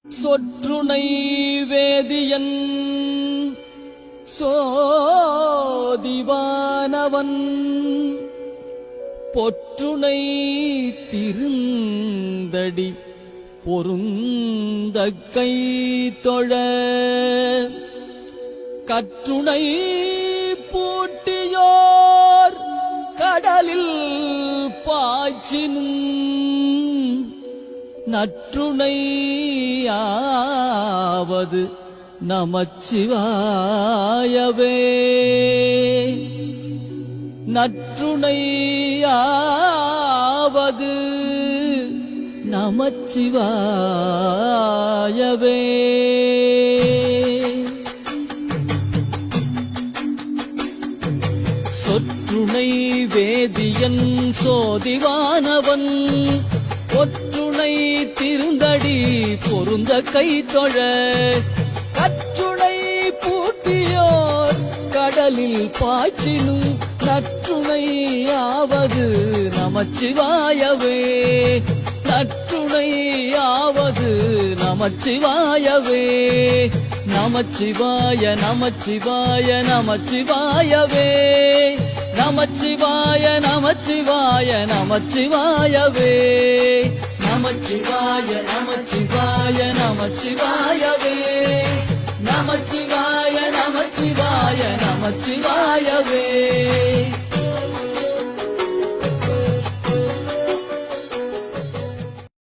சொற்றுணை வேதியன் சோதிவானவன் பொற்றுணை திருந்தடி பொருந்த கை தொழ கற்றுணை பூட்டியோர் கடலில் பாய்ச்சினும் நற்றுணையாவது நமச்சிவாயவே நற்றுணையாவது நமச்சிவாயவே. சொற்றுணை வேதியன் சோதிவானவன் ஒற்றுணை திருந்தடி பொருந்த கை தொழ கற்றுணை பூட்டியோர் கடலில் பாய்ச்சினும் நற்றுணையாவது நமச்சிவாயவே நற்றுணையாவது நமச்சிவாயவே நமச்சிவாய நமச்சிவாய நமச்சிவாயவே நமச்சிவாய நமச்சிவாய நமச்சிவாயவே நமச்சிவாய நமச்சிவாய நமச்சிவாயவே நமச்சிவாய நமச்சிவாய நமச்சிவாயவே.